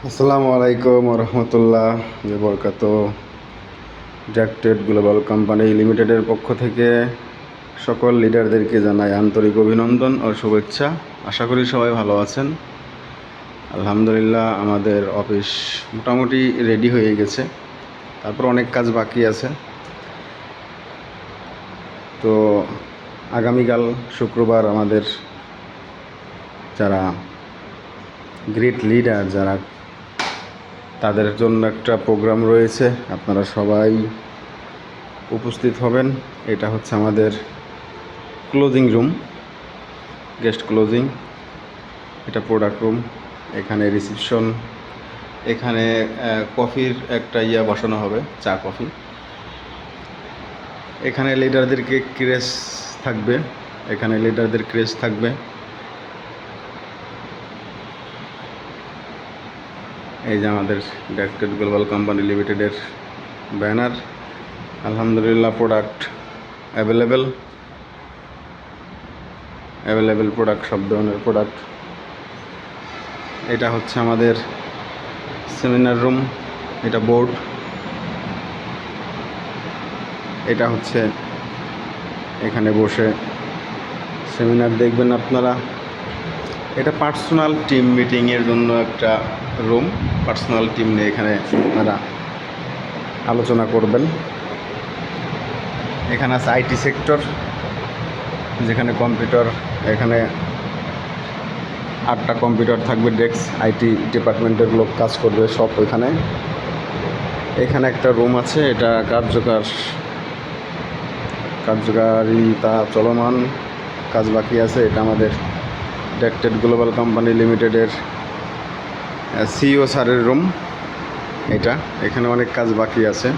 আসসালামু আলাইকুম রহমতুল্লাহ বরকাত। ড্রাকটেড গ্লোবাল কোম্পানি লিমিটেডের পক্ষ থেকে সকল লিডারদেরকে জানাই আন্তরিক অভিনন্দন ও শুভেচ্ছা। আশা করি সবাই ভালো আছেন। আলহামদুলিল্লাহ, আমাদের অফিস মোটামুটি রেডি হয়ে গেছে, তারপর অনেক কাজ বাকি আছে। তো আগামীকাল শুক্রবার আমাদের যারা গ্রেট লিডার যারা তাদের জন্য একটা প্রোগ্রাম রয়েছে, আপনারা সবাই উপস্থিত হবেন। এটা হচ্ছে আমাদের ক্লোজিং রুম, গেস্ট ক্লোজিং। এটা প্রোডাক্ট রুম, এখানে রিসিপশন, এখানে কফির একটা বসানো হবে, চা কফি। এখানে লিডারদেরকে ক্রেজ থাকবে, এখানে লিডারদের ক্রেজ থাকবে। এই যে আমাদের ড্রাকটেড গ্লোবাল কোম্পানি লিমিটেডের ব্যানার। আলহামদুলিল্লাহ, প্রোডাক্ট অ্যাভেলেবেল প্রোডাক্ট, সব ধরনের প্রোডাক্ট। এটা হচ্ছে আমাদের সেমিনার রুম, এটা বোর্ড, এটা হচ্ছে এখানে বসে সেমিনার দেখবেন আপনারা। এটা পার্সোনাল টিম মিটিংয়ের জন্য একটা রুম, পার্সোনাল টিম নিয়ে এখানে আপনারা আলোচনা করবেন। এখানে আছে আইটি সেক্টর, যেখানে কম্পিউটার, এখানে 8টা কম্পিউটার থাকবে, ডেস্ক, আইটি ডিপার্টমেন্টের লোক কাজ করবে সব ওইখানে। এখানে একটা রুম আছে, এটা কার্যকারিতা চলমান, কাজ বাকি আছে। এটা আমাদের ড্রাকটেড গ্লোবাল কোম্পানি লিমিটেডের সিইও স্যারের রুম। এখানে অনেক কাজ বাকি আছে,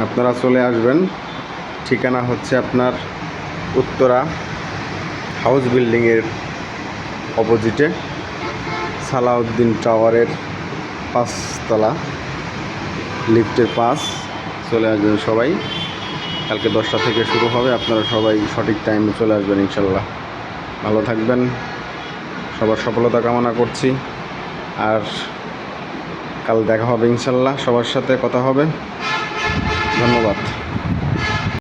আপনারা চলে আসবেন। ঠিকানা হচ্ছে আপনার উত্তরা হাউস বিল্ডিংয়ের অপোজিটে, সালাউদ্দিন টাওয়ারের 5 তলা, লিফটের 5। চলে আসবেন সবাই। কালকে 10টা থেকে শুরু হবে, আপনারা সবাই সঠিক টাইমে চলে আসবেন ইনশাল্লাহ। ভালো থাকবেন, সবার সফলতা কামনা করছি। আর কাল দেখা হবে ইনশাল্লাহ, সবার সাথে কথা হবে। ধন্যবাদ।